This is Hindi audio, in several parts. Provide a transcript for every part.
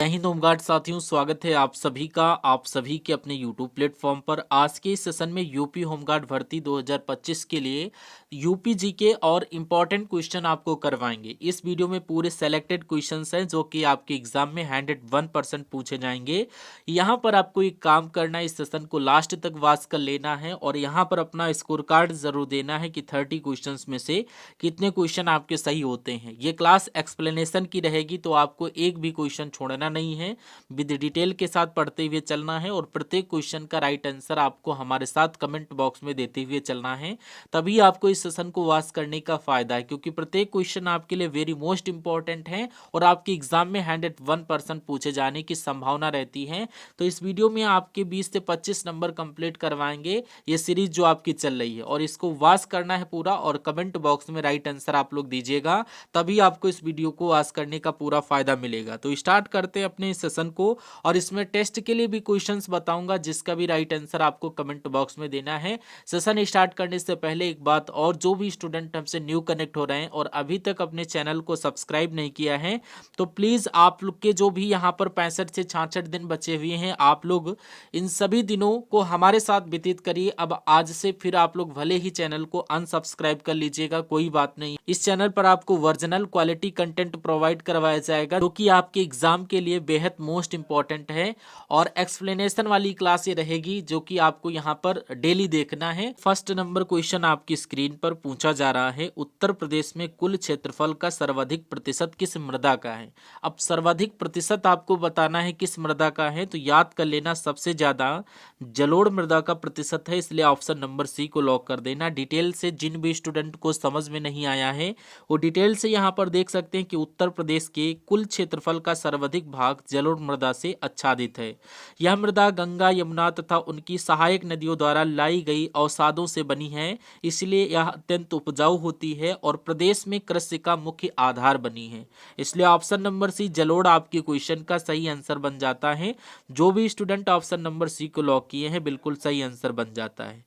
जय हिंद होमगार्ड साथियों, स्वागत है आप सभी का आप सभी के अपने YouTube प्लेटफॉर्म पर। आज के इस सेशन में यूपी होमगार्ड भर्ती 2025 के लिए यूपी जीके और इम्पॉर्टेंट क्वेश्चन आपको करवाएंगे। इस वीडियो में पूरे सेलेक्टेड क्वेश्चंस हैं जो कि आपके एग्जाम में 101% पूछे जाएंगे। यहाँ पर आपको एक काम करना है, इस सेशन को लास्ट तक वॉच कर लेना है और यहाँ पर अपना स्कोर कार्ड जरूर देना है कि 30 क्वेश्चन में से कितने क्वेश्चन आपके सही होते हैं। ये क्लास एक्सप्लेनेशन की रहेगी तो आपको एक भी क्वेश्चन छोड़ना नहीं है, विद डिटेल के साथ पढ़ते हुए चलना है और प्रत्येक क्वेश्चन का राइट आंसर आपको हमारे साथ कमेंट बॉक्स में देते हुए चलना है। तभी आपको इस सेशन को वॉच करने का फायदा है, क्योंकि प्रत्येक क्वेश्चन आपके लिए वेरी मोस्ट इंपॉर्टेंट है और आपके एग्जाम में 101% पूछे जाने की संभावना रहती है। तो इस वीडियो में आपके 20 से 25 नंबर कंप्लीट करवाएंगे ये सीरीज जो आपकी चल रही है, और इसको वॉच करना है पूरा और कमेंट बॉक्स में राइट आंसर आप लोग दीजिएगा, तभी आपको इस वीडियो को वॉच करने का पूरा फायदा मिलेगा। तो स्टार्ट करते हैं अपने इस सेशन को, और इसमें टेस्ट के लिए भी क्वेश्चंस बताऊंगा जिसका भी राइट आंसर आपको कमेंट बॉक्स में देना है। सेशन स्टार्ट करने से पहले एक बात और, जो भी स्टूडेंट हमसे न्यू कनेक्ट हो रहे हैं और अभी तक अपने चैनल को सब्सक्राइब नहीं किया है, तो प्लीज आप लोग के जो भी यहाँ पर 65 से 66 दिन बचे हुए हैं, आप लोग इन सभी दिनों को हमारे साथ व्यतीत करिए। अब आज से फिर आप लोग भले ही चैनल को अनसब्सक्राइब कर लीजिएगा, कोई बात नहीं। इस चैनल पर आपको ओरिजिनल क्वालिटी कंटेंट प्रोवाइड करवाया जाएगा जो कि आपके एग्जाम के लिए बेहद मोस्ट इंपॉर्टेंट है, और एक्सप्लेनेशन वाली क्लास ये रहेगी जो कि आपको यहाँ पर डेली देखना है। फर्स्ट नंबर क्वेश्चन आपकी स्क्रीन पर पूछा जा रहा है, उत्तर प्रदेश में कुल क्षेत्रफल का सर्वाधिक प्रतिशत किस मृदा का है। अब सर्वाधिक प्रतिशत आपको बताना है किस मृदा का है, तो याद कर लेना सबसे ज्यादा जलोढ़ मृदा का प्रतिशत है, इसलिए ऑप्शन नंबर सी को लॉक कर देना। डिटेल से जिन भी स्टूडेंट को समझ में नहीं आया है वो डिटेल से यहाँ पर देख सकते हैं कि उत्तर प्रदेश के कुल क्षेत्रफल का सर्वाधिक भाग जलोढ़ मृदा से आच्छादित है। यह मृदा गंगा, यमुना तथा उनकी सहायक नदियों द्वारा लाई गई अवसादों से बनी है, इसलिए यह अत्यंत उपजाऊ होती है और प्रदेश में कृषि का मुख्य आधार बनी है। इसलिए ऑप्शन नंबर सी जलोढ़ आपके क्वेश्चन का सही आंसर बन जाता है। जो भी स्टूडेंट ऑप्शन नंबर सी को लॉक किए हैं बिल्कुल सही आंसर बन जाता है।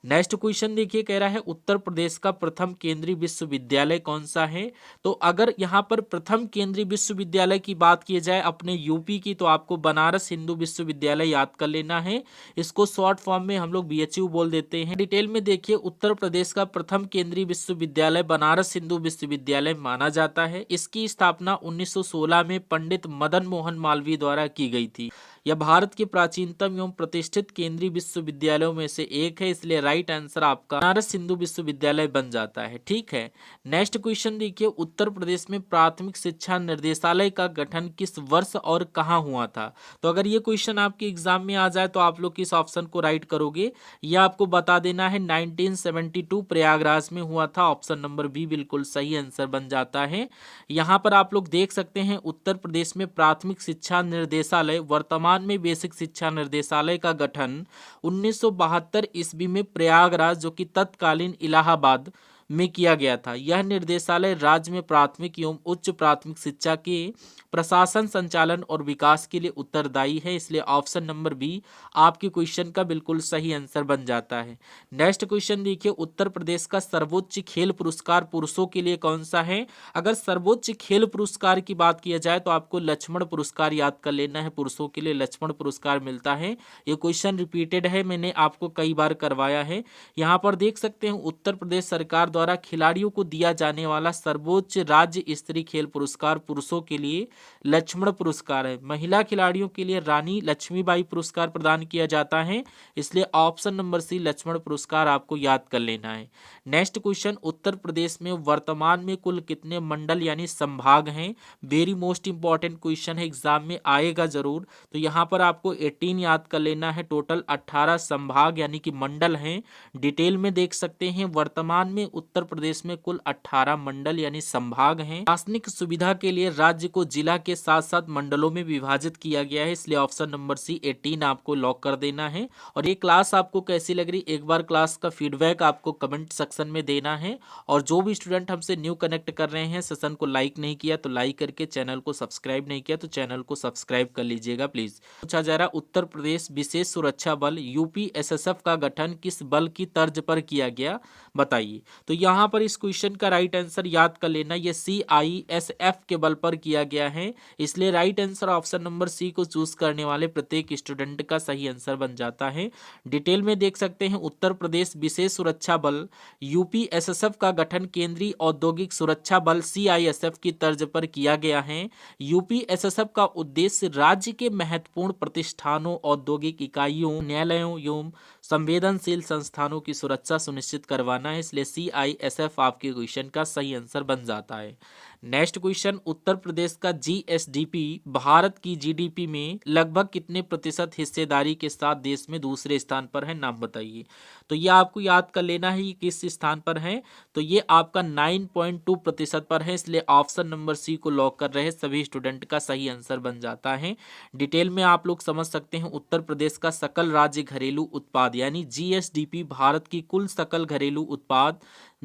नेक्स्ट क्वेश्चन देखिए, कह रहा है उत्तर प्रदेश का प्रथम केंद्रीय विश्वविद्यालय कौन सा है। तो अगर यहाँ पर प्रथम केंद्रीय विश्वविद्यालय की बात की जाए अपने यूपी की, तो आपको बनारस हिंदू विश्वविद्यालय याद कर लेना है। इसको शॉर्ट फॉर्म में हम लोग बीएचयू बोल देते हैं। डिटेल में देखिए, उत्तर प्रदेश का प्रथम केंद्रीय विश्वविद्यालय बनारस हिंदू विश्वविद्यालय माना जाता है। इसकी स्थापना 1916 में पंडित मदन मोहन मालवीय द्वारा की गई थी। यह भारत के प्राचीनतम एवं प्रतिष्ठित केंद्रीय विश्वविद्यालयों में से एक है, इसलिए राइट आंसर आपका बनारस हिंदू विश्वविद्यालय बन जाता है। ठीक है, नेक्स्ट क्वेश्चन देखिए, उत्तर प्रदेश में प्राथमिक शिक्षा निर्देशालय का गठन किस वर्ष और कहां हुआ था। तो अगर ये क्वेश्चन आपके एग्जाम में आ जाए तो आप लोग किस ऑप्शन को राइट करोगे, यह आपको बता देना है। 1972 प्रयागराज में हुआ था, ऑप्शन नंबर बी बिल्कुल सही आंसर बन जाता है। यहाँ पर आप लोग देख सकते हैं उत्तर प्रदेश में प्राथमिक शिक्षा निर्देशालय, वर्तमान में बेसिक शिक्षा निर्देशालय का गठन 1972 ईस्वी में प्रयागराज, जो कि तत्कालीन इलाहाबाद में किया गया था। यह निर्देशालय राज्य में प्राथमिक एवं उच्च प्राथमिक शिक्षा के प्रशासन, संचालन और विकास के लिए उत्तरदायी है, इसलिए ऑप्शन नंबर बी आपके क्वेश्चन का बिल्कुल सही आंसर बन जाता है। नेक्स्ट क्वेश्चन देखिए, उत्तर प्रदेश का सर्वोच्च खेल पुरस्कार पुरुषों के लिए कौन सा है। अगर सर्वोच्च खेल पुरस्कार की बात किया जाए तो आपको लक्ष्मण पुरस्कार याद कर लेना है। पुरुषों के लिए लक्ष्मण पुरस्कार मिलता है। ये क्वेश्चन रिपीटेड है, मैंने आपको कई बार करवाया है। यहाँ पर देख सकते हैं उत्तर प्रदेश सरकार द्वारा खिलाड़ियों को दिया जाने वाला सर्वोच्च राज्य स्तरीय खेल पुरस्कार पुरुषों के लिए लक्ष्मण पुरस्कार है। महिला खिलाड़ियों के लिए रानी लक्ष्मीबाई पुरस्कार प्रदान किया जाता है, इसलिए ऑप्शन नंबर सी लक्ष्मण पुरस्कार आपको याद कर लेना है। नेक्स्ट क्वेश्चन, उत्तर प्रदेश में वर्तमान में कुल कितने मंडल यानी संभाग हैं। वेरी मोस्ट इंपॉर्टेंट क्वेश्चन है, एग्जाम में आएगा जरूर। तो यहाँ पर आपको 18 याद कर लेना है। टोटल 18 संभाग यानी कि मंडल हैं। डिटेल में देख सकते हैं वर्तमान में उत्तर प्रदेश में कुल 18 मंडल यानी संभाग हैं। प्रशासनिक सुविधा के लिए राज्य को जिला के साथ साथ मंडलों में विभाजित किया गया है, इसलिए ऑप्शन नंबर सी 18 आपको लॉक कर देना है। और ये क्लास आपको कैसी लग रही, एक बार क्लास का फीडबैक आपको कमेंट सेक्शन में देना है। और जो भी स्टूडेंट हमसे न्यू कनेक्ट कर रहे हैं, सेशन को लाइक नहीं किया तो लाइक करके, चैनल को सब्सक्राइब नहीं किया तो चैनल को सब्सक्राइब कर लीजिएगा प्लीज। पूछा जा रहा, उत्तर प्रदेश विशेष सुरक्षा बल यूपीएसएसएफ का गठन किस बल की तर्ज पर किया गया, बताइए। तो यहाँ पर इस क्वेश्चन का राइट आंसर याद कर लेना, ये CISF के बल पर किया गया है, इसलिए right answer option number C को चूज करने वाले प्रत्येक स्टूडेंट का सही आंसर बन जाता है। डिटेल में देख सकते हैं, उत्तर प्रदेश विशेष सुरक्षा बल UPSSF का गठन केंद्रीय औद्योगिक सुरक्षा बल CISF की तर्ज पर किया गया है। UPSSF का उद्देश्य राज्य के महत्वपूर्ण प्रतिष्ठानों, औद्योगिक इकाइयों, न्यायालयों एवं संवेदनशील संस्थानों की सुरक्षा सुनिश्चित करवाना है, इसलिए CISF आपके क्वेश्चन का सही आंसर बन जाता है। नेक्स्ट क्वेश्चन, उत्तर प्रदेश का GSDP भारत की GDP में लगभग कितने प्रतिशत हिस्सेदारी के साथ देश में दूसरे स्थान पर है, नाम बताइए। तो ये आपको याद कर लेना है, ये किस स्थान पर है, तो ये आपका 9.2% पर है, इसलिए ऑप्शन नंबर सी को लॉक कर रहे सभी स्टूडेंट का सही आंसर बन जाता है। डिटेल में आप लोग समझ सकते हैं, उत्तर प्रदेश का सकल राज्य घरेलू उत्पाद यानी GSDP भारत की कुल सकल घरेलू उत्पाद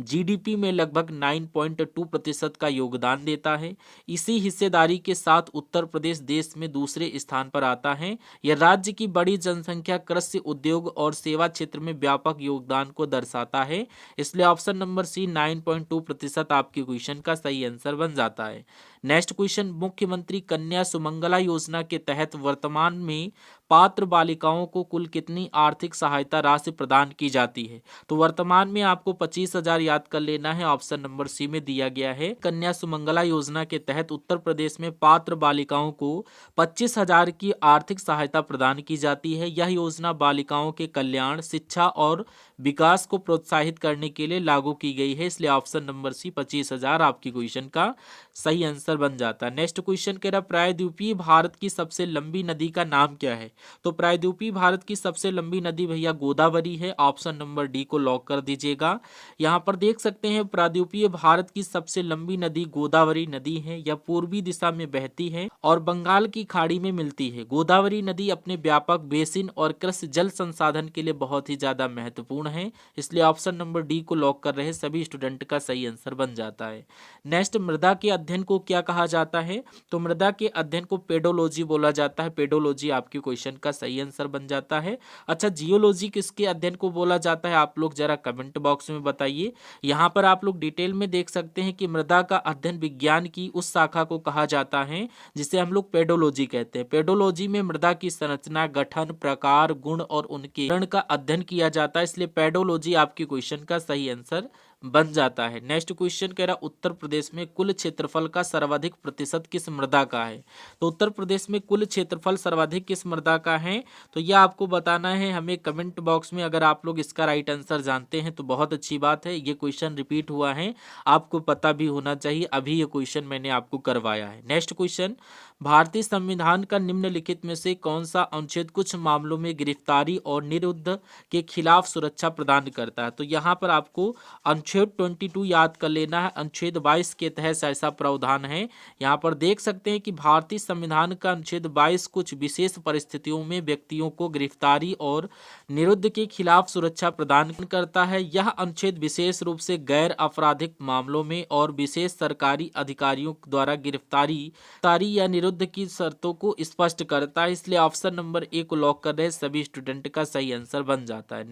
GDP में लगभग 9.2% का योगदान देता है। इसी हिस्सेदारी के साथ उत्तर प्रदेश देश में दूसरे स्थान पर आता है। यह राज्य की बड़ी जनसंख्या, कृषि, उद्योग और सेवा क्षेत्र में व्यापक योगदान को दर्शाता है, इसलिए ऑप्शन नंबर सी 9.2% आपके क्वेश्चन का सही आंसर बन जाता है। नेक्स्ट क्वेश्चन, मुख्यमंत्री कन्या सुमंगला योजना के तहत वर्तमान में पात्र बालिकाओं को कुल कितनी आर्थिक सहायता राशि प्रदान की जाती है। तो वर्तमान में आपको 25,000 याद कर लेना है, ऑप्शन नंबर सी में दिया गया है। कन्या सुमंगला योजना के तहत उत्तर प्रदेश में पात्र बालिकाओं को 25,000 की आर्थिक सहायता प्रदान की जाती है। यह योजना बालिकाओं के कल्याण, शिक्षा और विकास को प्रोत्साहित करने के लिए लागू की गई है, इसलिए ऑप्शन नंबर सी 25,000 आपकी क्वेश्चन का सही आंसर बन जाता है। नेक्स्ट क्वेश्चन कह रहा, प्रायद्वीपीय भारत की सबसे लंबी नदी का नाम क्या है। तो प्रायद्वीपीय भारत की सबसे लंबी नदी भैया गोदावरी है, ऑप्शन नंबर डी को लॉक कर दीजिएगा। यहाँ पर देख सकते हैं, प्रायद्वीपीय भारत की सबसे लंबी नदी गोदावरी नदी है। यह पूर्वी दिशा में बहती है और बंगाल की खाड़ी में मिलती है। गोदावरी नदी अपने व्यापक बेसिन और कृषि जल संसाधन के लिए बहुत ही ज्यादा महत्वपूर्ण है, इसलिए ऑप्शन नंबर डी को लॉक कर रहे सभी स्टूडेंट का सही आंसर बन जाता है। नेक्स्ट, मृदा के अध्ययन को क्या कहा जाता है। तो मृदा के अध्ययन को पेडोलॉजी बोला जाता है, पेडोलॉजी आपके क्वेश्चन का सही आंसर बन जाता है। अच्छा, जियोलॉजी किसके अध्ययन को बोला जाता है, आप लोग जरा कमेंट बॉक्स में बताइए। यहाँ पर आप लोग डिटेल में देख सकते हैं कि मृदा का अध्ययन विज्ञान की उस शाखा को कहा जाता है जिसे हम लोग पेडोलॉजी कहते हैं। पेडोलॉजी में मृदा की संरचना, गठन, प्रकार, गुण और उनके गुण का अध्ययन किया जाता है, इसलिए पेडोलॉजी आपके क्वेश्चन का सही आंसर बन जाता है। नेक्स्ट क्वेश्चन कह रहा, उत्तर प्रदेश में कुल क्षेत्रफल का सर्वाधिक प्रतिशत किस मृदा का है। तो उत्तर प्रदेश में कुल क्षेत्रफल सर्वाधिक किस मृदा का है, तो यह आपको बताना है हमें कमेंट बॉक्स में। अगर आप लोग इसका राइट आंसर जानते हैं तो बहुत अच्छी बात है, ये क्वेश्चन रिपीट हुआ है, आपको पता भी होना चाहिए, अभी ये क्वेश्चन मैंने आपको करवाया है। नेक्स्ट क्वेश्चन, भारतीय संविधान का निम्नलिखित में से कौन सा अनुच्छेद कुछ मामलों में गिरफ्तारी और निरुद्ध के खिलाफ सुरक्षा प्रदान करता है। तो यहाँ पर आपको अनुच्छेद 22 याद कर लेना है। अनुच्छेद 22 के तहत ऐसा प्रावधान है। यहाँ पर देख सकते हैं कि भारतीय संविधान का अनुच्छेद 22 कुछ विशेष परिस्थितियों में व्यक्तियों को गिरफ्तारी और निरुद्ध के खिलाफ सुरक्षा प्रदान करता है। यह अनुच्छेद विशेष रूप से गैर आपराधिक मामलों में और विशेष सरकारी अधिकारियों द्वारा गिरफ्तारी या निरुद्ध की शर्तों को स्पष्ट करता है, इसलिए ऑप्शन नंबर ए को लॉक कर रहे सभी स्टूडेंट का सही आंसर बन जाता है।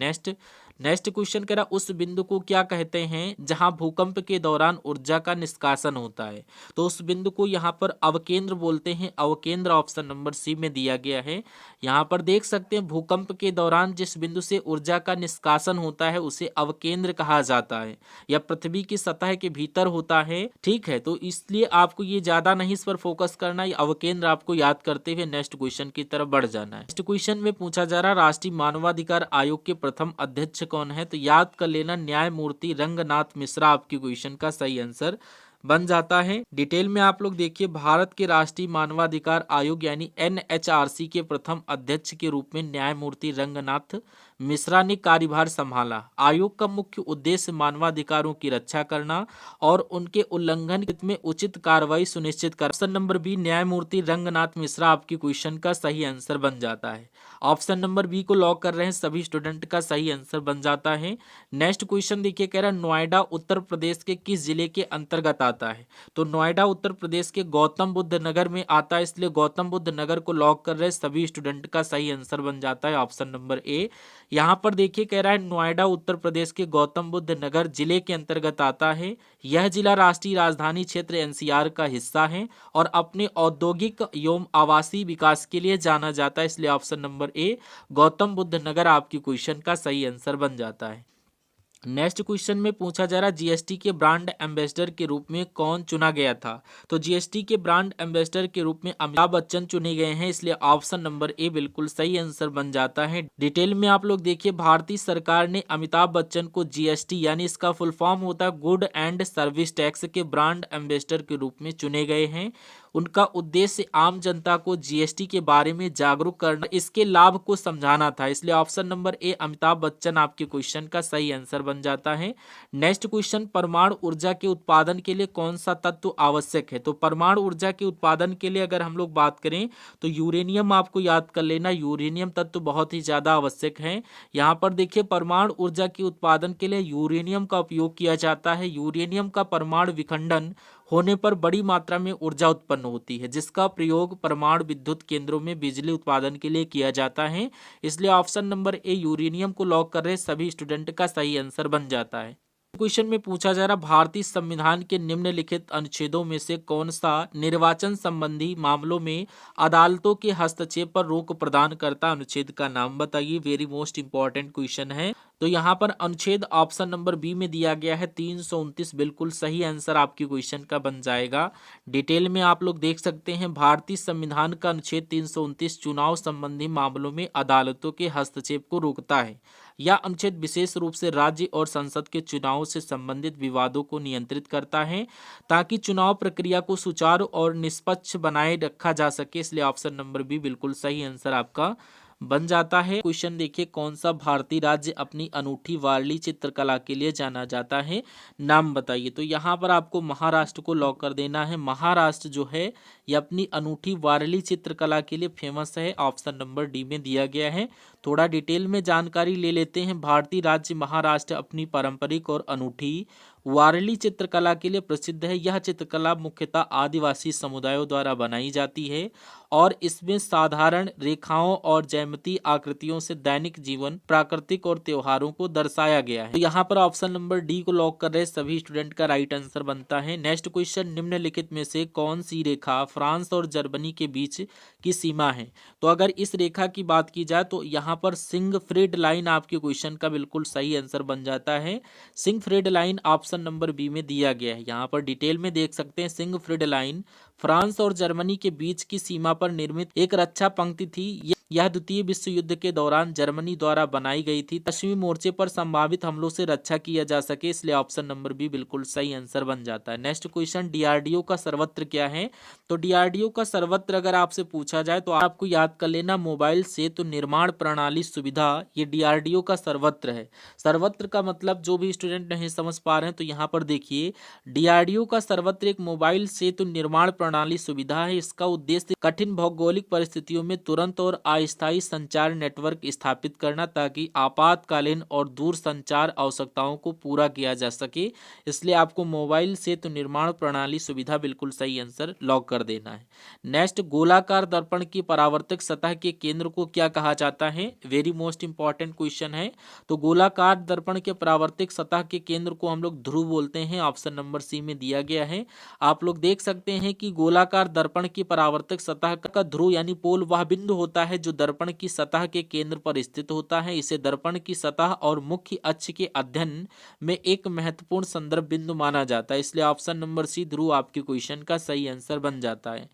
नेक्स्ट क्वेश्चन कह रहा, उस बिंदु को क्या कहते हैं जहां भूकंप के दौरान ऊर्जा का निष्कासन होता है। तो उस बिंदु को यहाँ पर अवकेंद्र बोलते हैं, अवकेंद्र ऑप्शन नंबर सी में दिया गया है। यहाँ पर देख सकते हैं, भूकंप के दौरान जिस बिंदु से ऊर्जा का निष्कासन होता है उसे अवकेंद्र कहा जाता है। यह पृथ्वी की सतह के भीतर होता है, ठीक है, तो इसलिए आपको ये ज्यादा नहीं इस पर फोकस करना, ये अवकेंद्र आपको याद करते हुए नेक्स्ट क्वेश्चन की तरफ बढ़ जाना है। नेक्स्ट क्वेश्चन में पूछा जा रहा, राष्ट्रीय मानवाधिकार आयोग के प्रथम अध्यक्ष कौन है। तो याद कर लेना, न्यायमूर्ति रंगनाथ मिश्रा आपकी क्वेश्चन का सही आंसर बन जाता है। डिटेल में आप लोग देखिए, भारत के राष्ट्रीय मानवाधिकार आयोग यानी NHRC के प्रथम अध्यक्ष के रूप में न्यायमूर्ति रंगनाथ मिश्रा ने कार्यभार संभाला। आयोग का मुख्य उद्देश्य मानवाधिकारों की रक्षा करना और उनके उल्लंघन में उचित कार्रवाई सुनिश्चित करना। ऑप्शन नंबर बी, न्यायमूर्ति रंगनाथ मिश्रा आपकी क्वेश्चन का सही आंसर बन जाता है। ऑप्शन नंबर बी को लॉक कर रहे हैं सभी स्टूडेंट का सही आंसर बन जाता है। नेक्स्ट क्वेश्चन देखिए, कह रहा है नोएडा उत्तर प्रदेश के किस जिले के अंतर्गत आता है। तो नोएडा उत्तर प्रदेश के गौतम बुद्ध नगर में आता है, इसलिए गौतम बुद्ध नगर को लॉक कर रहे सभी स्टूडेंट का सही आंसर बन जाता है ऑप्शन नंबर ए। यहाँ पर देखिए कह रहा है नोएडा उत्तर प्रदेश के गौतम बुद्ध नगर जिले के अंतर्गत आता है। यह जिला राष्ट्रीय राजधानी क्षेत्र एनसीआर का हिस्सा है और अपने औद्योगिक एवं आवासीय विकास के लिए जाना जाता है, इसलिए option number A Gautam Buddh Nagar आपकी क्वेश्चन का सही आंसर बन जाता है। नेक्स्ट क्वेश्चन में पूछा जा रहा है जीएसटी के ब्रांड एम्बेसडर के रूप में कौन चुना गया था। तो जीएसटी के ब्रांड एम्बेसडर के रूप में अमिताभ बच्चन चुने गए हैं, इसलिए ऑप्शन नंबर ए बिल्कुल सही आंसर बन जाता है। डिटेल में आप लोग देखिए, भारतीय सरकार ने अमिताभ बच्चन को जीएसटी यानी इसका फुल फॉर्म होता है गुड एंड सर्विस टैक्स के ब्रांड एम्बेसडर के रूप में चुने गए हैं। उनका उद्देश्य आम जनता को जीएसटी के बारे में जागरूक करना, इसके लाभ को समझाना था, इसलिए ऑप्शन नंबर ए अमिताभ बच्चन आपके क्वेश्चन का सही आंसर बन जाता है। नेक्स्ट क्वेश्चन, परमाणु ऊर्जा के उत्पादन के लिए कौन सा तत्व आवश्यक है। तो परमाणु ऊर्जा के उत्पादन के लिए अगर हम लोग बात करें तो यूरेनियम आपको याद कर लेना, यूरेनियम तत्व बहुत ही ज्यादा आवश्यक है। यहाँ पर देखिए परमाणु ऊर्जा के उत्पादन के लिए यूरेनियम का उपयोग किया जाता है। यूरेनियम का परमाणु विखंडन होने पर बड़ी मात्रा में ऊर्जा उत्पन्न होती है, जिसका प्रयोग परमाणु विद्युत केंद्रों में बिजली उत्पादन के लिए किया जाता है, इसलिए ऑप्शन नंबर ए यूरेनियम को लॉक कर रहे सभी स्टूडेंट का सही आंसर बन जाता है। क्वेश्चन में पूछा जा रहा भारतीय संविधान के निम्नलिखित अनुच्छेदों में से कौन सा निर्वाचन संबंधी मामलों में अदालतों के हस्तक्षेप पर रोक प्रदान करता, अनुच्छेद का नाम बताइए। वेरी मोस्ट इंपॉर्टेंट क्वेश्चन है। तो यहाँ पर अनुच्छेद ऑप्शन नंबर बी में दिया गया है 329, बिल्कुल सही आंसर आपकी क्वेश्चन का बन जाएगा। डिटेल में आप लोग देख सकते हैं, भारतीय संविधान का अनुच्छेद 329 चुनाव संबंधी मामलों में अदालतों के हस्तक्षेप को रोकता है। यह अनुच्छेद विशेष रूप से राज्य और संसद के चुनाव से संबंधित विवादों को नियंत्रित करता है, ताकि चुनाव प्रक्रिया को सुचारू और निष्पक्ष बनाए रखा जा सके, इसलिए ऑप्शन नंबर बी बिल्कुल सही आंसर आपका बन जाता है। क्वेश्चन देखिए, कौन सा भारतीय राज्य अपनी अनूठी वारली चित्रकला के लिए जाना जाता है, नाम बताइए। तो यहाँ पर आपको महाराष्ट्र को लॉक कर देना है। महाराष्ट्र जो है ये अपनी अनूठी वारली चित्रकला के लिए फेमस है, ऑप्शन नंबर डी में दिया गया है। थोड़ा डिटेल में जानकारी ले लेते हैं। भारतीय राज्य महाराष्ट्र अपनी पारंपरिक और अनूठी वारली चित्रकला के लिए प्रसिद्ध है। यह चित्रकला मुख्यतः आदिवासी समुदायों द्वारा बनाई जाती है और इसमें साधारण रेखाओं और ज्यामितीय आकृतियों से दैनिक जीवन, प्राकृतिक और त्योहारों को दर्शाया गया है। तो यहाँ पर ऑप्शन नंबर डी को लॉक कर रहे सभी स्टूडेंट का राइट आंसर बनता है। नेक्स्ट क्वेश्चन, निम्नलिखित में से कौन सी रेखा फ्रांस और जर्मनी के बीच की सीमा है। तो अगर इस रेखा की बात की जाए तो यहाँ पर सिंगफ्रीड लाइन आपके क्वेश्चन का बिल्कुल सही आंसर बन जाता है। सिंगफ्रीड लाइन ऑप्शन नंबर बी में दिया गया है। यहाँ पर डिटेल में देख सकते हैं, सिंगफ्रीड लाइन फ्रांस और जर्मनी के बीच की सीमा पर निर्मित एक रक्षा पंक्ति थी। यह द्वितीय विश्व युद्ध के दौरान जर्मनी द्वारा बनाई गई थी, पश्चिमी मोर्चे पर संभावित हमलों से रक्षा किया जा सके, इसलिए ऑप्शन नंबर बी बिल्कुल सही आंसर बन जाता है। नेक्स्ट क्वेश्चन, डीआरडीओ का सर्वत्र क्या है। तो डीआरडीओ का सर्वत्र अगर आपसे पूछा जाए तो आपको याद कर लेना मोबाइल सेतु निर्माण प्रणाली सुविधा, ये डीआरडीओ का सर्वत्र है। सर्वत्र का मतलब जो भी स्टूडेंट नहीं समझ पा रहे हैं तो यहाँ पर देखिए, डीआरडीओ का सर्वत्र एक मोबाइल सेतु निर्माण प्रणाली सुविधा है। इसका उद्देश्य कठिन भौगोलिक परिस्थितियों में तुरंत और अस्थायी संचार नेटवर्क स्थापित करना, ताकि आपातकालीन और दूर संचार आवश्यकताओं को पूरा किया जा सके, इसलिए आपको मोबाइल सेतु निर्माण प्रणाली सुविधा बिल्कुल सही आंसर लॉक कर देना है। नेक्स्ट, गोलाकार दर्पण की परावर्तक सतह के केंद्र को क्या कहा जाता है। वेरी मोस्ट इंपॉर्टेंट क्वेश्चन है। तो गोलाकार दर्पण के परावर्तक सतह के केंद्र को हम लोग ध्रुव बोलते हैं, ऑप्शन नंबर सी में दिया गया है। आप लोग देख सकते हैं कि गोलाकार दर्पण की परावर्तक सतह का ध्रुव यानी पोल वह बिंदु होता है जो दर्पण की सतह के केंद्र पर स्थित होता है। इसे दर्पण की सतह और मुख्य अक्ष के अध्ययन में एक महत्वपूर्ण संदर्भ बिंदु माना जाता है, इसलिए ऑप्शन नंबर सी ध्रुव आपके क्वेश्चन का सही आंसर बन जाता है।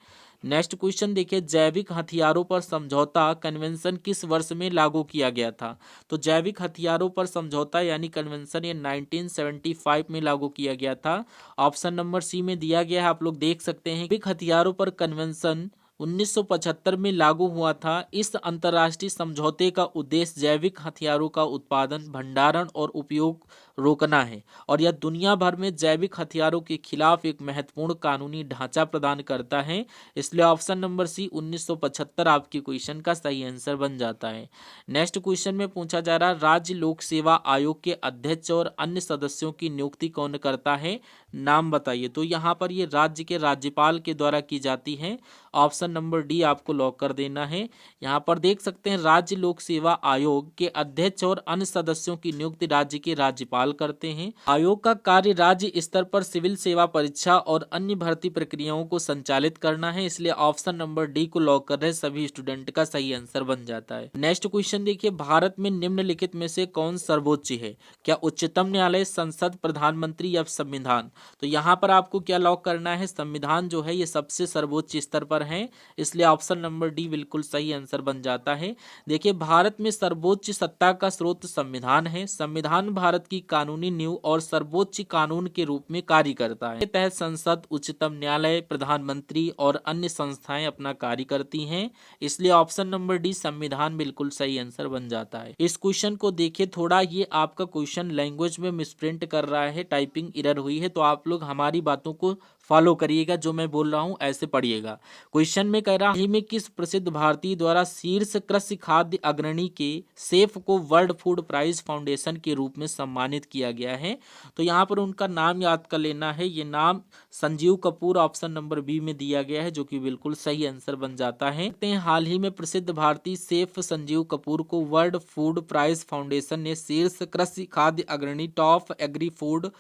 नेक्स्ट क्वेश्चन देखिए, जैविक हथियारों पर समझौता कन्वेंशन किस वर्ष में लागू किया गया था। तो जैविक हथियारों पर समझौता यानी कन्वेंशन ये 1975 में लागू किया गया था, ऑप्शन नंबर सी में दिया गया है। आप लोग देख सकते हैं जैविक हथियारों पर कन्वेंशन 1975 में लागू हुआ था। इस अंतर्राष्ट्रीय समझौते का उद्देश्य जैविक हथियारों का उत्पादन, भंडारण और उपयोग रोकना है और यह दुनिया भर में जैविक हथियारों के खिलाफ एक महत्वपूर्ण कानूनी ढांचा प्रदान करता है, इसलिए ऑप्शन नंबर सी 1975 आपके क्वेश्चन का सही आंसर बन जाता है। नेक्स्ट क्वेश्चन में पूछा जा रहा है, राज्य लोक सेवा आयोग के अध्यक्ष और अन्य सदस्यों की नियुक्ति कौन करता है। नाम बताइए। तो यहाँ पर ये राज्य के राज्यपाल के द्वारा की जाती है। ऑप्शन नंबर डी आपको लॉक कर देना है। यहाँ पर देख सकते हैं राज्य लोक सेवा आयोग के अध्यक्ष और अन्य सदस्यों की नियुक्ति राज्य के राज्यपाल करते हैं। आयोग का कार्य राज्य स्तर पर सिविल सेवा परीक्षा और अन्य भर्ती प्रक्रियाओं को संचालित करना है, इसलिए ऑप्शन नंबर डी को लॉक कर रहे सभी स्टूडेंट का सही आंसर बन जाता है। नेक्स्ट क्वेश्चन देखिए, भारत में निम्नलिखित में से कौन सर्वोच्च है? क्या उच्चतम न्यायालय, संसद, प्रधानमंत्री या संविधान? तो यहाँ पर आपको क्या लॉक करना है? संविधान जो है ये सबसे सर्वोच्च स्तर पर है, इसलिए ऑप्शन नंबर डी बिल्कुल सही आंसर बन जाता है। देखिए, भारत में सर्वोच्च सत्ता का स्रोत संविधान है। संविधान भारत की कानूनी नींव और सर्वोच्च कानून के रूप में कार्य करता है। इसके तहत संसद, उच्चतम न्यायालय, प्रधानमंत्री और अन्य संस्थाएं अपना कार्य करती हैं, इसलिए ऑप्शन नंबर डी संविधान बिल्कुल सही आंसर बन जाता है। इस क्वेश्चन को देखिए, थोड़ा ये आपका क्वेश्चन लैंग्वेज में मिसप्रिंट कर रहा है, टाइपिंग एरर हुई है, तो आप लोग हमारी बातों को फॉलो करिएगा, जो मैं बोल रहा हूं ऐसे पढ़िएगा। क्वेश्चन में कह रहा है में किस प्रसिद्ध भारतीय द्वारा शीर्ष कृषि खाद्य अग्रणी के सेफ को वर्ल्ड फूड प्राइज फाउंडेशन के रूप में सम्मानित किया गया है? तो यहाँ पर उनका नाम याद कर लेना है। ये नाम Sanjeev Kapoor option number B में दिया गया है, जो कि बिल्कुल सही आंसर बन जाता है। हाल ही में प्रसिद्ध भारतीय सेफ संजीव कपूर को वर्ल्ड फूड प्राइज फाउंडेशन ने शीर्ष कृषि खाद्य अग्रणी टॉप एग्री फूड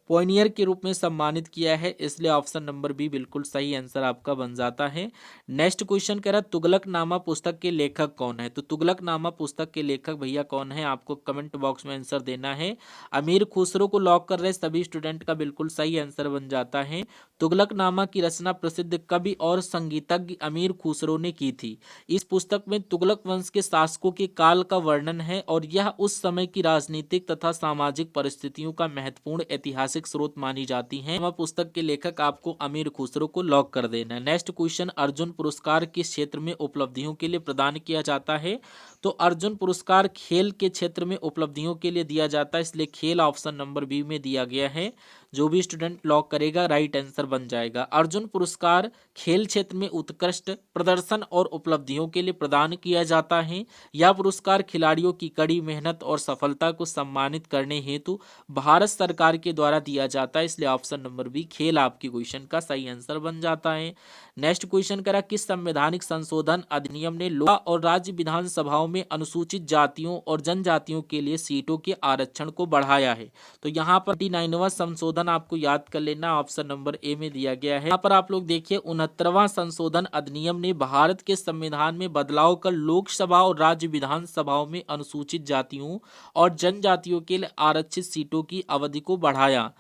पॉइनियर के रूप में सम्मानित किया है, इसलिए ऑप्शन नंबर बी बिल्कुल सही आंसर आपका बन जाता है। नेक्स्ट क्वेश्चन कह रहा है तुगलकनामा पुस्तक के लेखक कौन है? तो तुगलकनामा पुस्तक के लेखक भैया कौन है, आपको कमेंट बॉक्स में आंसर देना है। अमीर खुसरो को लॉक कर रहे सभी स्टूडेंट का बिल्कुल सही आंसर बन जाता है। तुगलकनामा की रचना प्रसिद्ध कवि और संगीतज्ञ अमीर खुसरो ने की थी। इस पुस्तक में तुगलक वंश के शासकों के काल का वर्णन है और यह उस समय की राजनीतिक तथा सामाजिक परिस्थितियों का महत्वपूर्ण ऐतिहासिक स्रोत मानी जाती हैं। वह पुस्तक के लेखक आपको अमीर खुसरो को लॉक कर देना है। नेक्स्ट क्वेश्चन, अर्जुन पुरस्कार किस क्षेत्र में उपलब्धियों के लिए प्रदान किया जाता है? तो अर्जुन पुरस्कार खेल के क्षेत्र में उपलब्धियों के लिए दिया जाता है, इसलिए खेल ऑप्शन नंबर बी में दिया गया है। जो भी स्टूडेंट लॉक करेगा राइट आंसर बन जाएगा। अर्जुन पुरस्कार खेल क्षेत्र में उत्कृष्ट प्रदर्शन और उपलब्धियों के लिए प्रदान किया जाता है। यह पुरस्कार खिलाड़ियों की कड़ी मेहनत और सफलता को सम्मानित करने हेतु भारत सरकार के द्वारा दिया जाता है, इसलिए ऑप्शन नंबर बी खेल आपकी क्वेश्चन का सही आंसर बन जाता है। नेक्स्ट क्वेश्चन करा, किस संवैधानिक संशोधन अधिनियम ने लोकसभा और राज्य विधानसभाओं में अनुसूचित जातियों और जनजातियों के लिए सीटों के आरक्षण को बढ़ाया है? तो यहाँ पर 49वां संशोधन आपको याद कर लेना, ऑप्शन नंबर ए में दिया गया है। यहाँ पर आप लोग देखिए 69वां संशोधन अधिनियम ने भारत के संविधान में बदलाव कर लोकसभा और राज्य विधानसभाओं में अनुसूचित जातियों और जनजातियों के लिए आरक्षित सीटों की अवधि को बढ़ाया।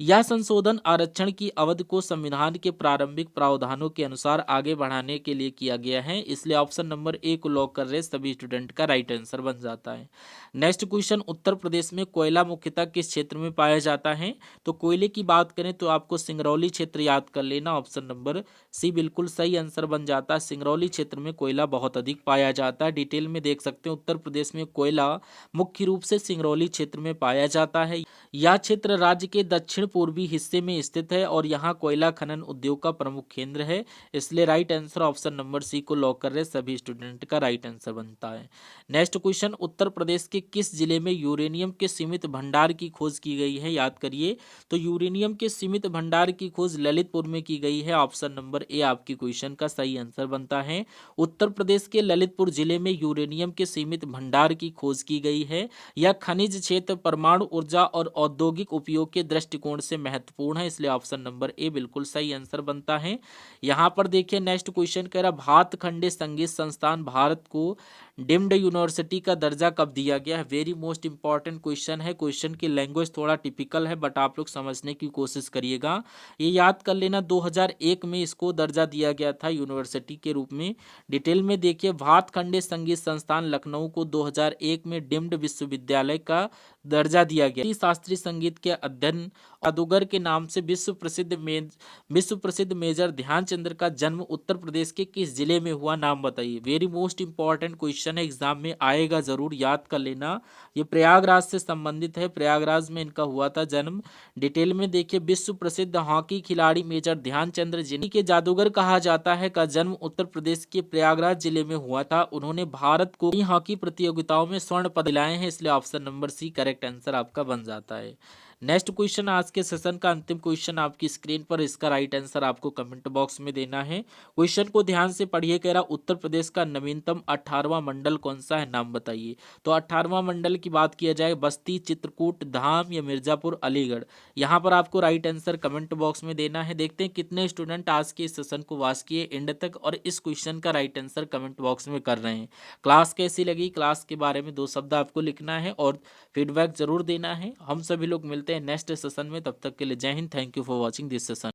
यह संशोधन आरक्षण की अवधि को संविधान के प्रारंभिक प्रावधानों के अनुसार आगे बढ़ाने के लिए किया गया है, इसलिए ऑप्शन नंबर ए को लॉक कर रहे सभी स्टूडेंट का राइट आंसर बन जाता है। नेक्स्ट क्वेश्चन, उत्तर प्रदेश में कोयला मुख्यतः किस क्षेत्र में पाया जाता है? तो कोयले की बात करें तो आपको सिंगरौली क्षेत्र याद कर लेना, ऑप्शन नंबर सी बिल्कुल सही आंसर बन जाता है। सिंगरौली क्षेत्र में कोयला बहुत अधिक पाया जाता है। डिटेल में देख सकते हैं उत्तर प्रदेश में कोयला मुख्य रूप से सिंगरौली क्षेत्र में पाया जाता है। यह क्षेत्र राज्य के दक्षिण पूर्वी हिस्से में स्थित है और यहाँ कोयला खनन उद्योग का प्रमुख केंद्र है, इसलिए right answer option number C को लॉक कर रहे सभी स्टूडेंट का राइट आंसर बनता है। नेक्स्ट क्वेश्चन, उत्तर प्रदेश के किस जिले में यूरेनियम के सीमित भंडार की खोज की गई है? याद करिए, तो यूरेनियम के सीमित भंडार की खोज ललितपुर में की गई है, ऑप्शन नंबर ए आपकी क्वेश्चन का सही आंसर बनता है। उत्तर प्रदेश के ललितपुर जिले में यूरेनियम के सीमित भंडार की खोज की गई है। यह खनिज क्षेत्र परमाणु ऊर्जा और औद्योगिक उपयोग के दृष्टिकोण से महत्वपूर्ण है, इसलिए ऑप्शन नंबर ए बिल्कुल सही आंसर बनता है। यहां पर देखिए नेक्स्ट क्वेश्चन कह रहा भातखंडे संगीत संस्थान भारत को डीम्ड यूनिवर्सिटी का दर्जा कब दिया गया है? वेरी मोस्ट इंपॉर्टेंट क्वेश्चन है। क्वेश्चन की लैंग्वेज थोड़ा टिपिकल है बट आप लोग समझने की कोशिश करिएगा। ये याद कर लेना 2001 में इसको दर्जा दिया गया था यूनिवर्सिटी के रूप में। डिटेल में देखिए, भातखंडे संगीत संस्थान लखनऊ को 2001 में डीम्ड विश्वविद्यालय का दर्जा दिया गया। शास्त्रीय संगीत के अध्ययन जादूगर के नाम से विश्व प्रसिद्ध मेजर ध्यानचंद्र का जन्म उत्तर प्रदेश के किस जिले में हुआ? नाम बताइए। वेरी मोस्ट इंपॉर्टेंट क्वेश्चन है, एग्जाम में आएगा जरूर, याद कर लेना। ये प्रयागराज से संबंधित है, प्रयागराज में इनका हुआ था जन्म। डिटेल में देखिए, विश्व प्रसिद्ध हॉकी खिलाड़ी मेजर ध्यानचंद्र जिन्हीं के जादूगर कहा जाता है का जन्म उत्तर प्रदेश के प्रयागराज जिले में हुआ था। उन्होंने भारत को हॉकी प्रतियोगिताओं में स्वर्ण पदक दिलाए हैं, इसलिए option number C correct answer आपका बन जाता है। नेक्स्ट क्वेश्चन, आज के सेशन का अंतिम क्वेश्चन आपकी स्क्रीन पर, इसका राइट आंसर आपको कमेंट बॉक्स में देना है। क्वेश्चन को ध्यान से पढ़िए। कह रहा उत्तर प्रदेश का नवीनतम 18वां मंडल कौन सा है, नाम बताइए। तो 18वां मंडल की बात किया जाए, बस्ती, चित्रकूट, धाम या मिर्जापुर, अलीगढ़। यहाँ पर आपको राइट आंसर कमेंट बॉक्स में देना है। देखते हैं कितने स्टूडेंट आज के इस सेशन को वॉच किए एंड तक और इस क्वेश्चन का राइट आंसर कमेंट बॉक्स में कर रहे हैं। क्लास कैसी लगी, क्लास के बारे में 2 शब्द आपको लिखना है और फीडबैक जरूर देना है। हम सभी लोग मिलते हैं नेक्स्ट सेशन में, तब तक के लिए जय Hind. Thank you for watching this session.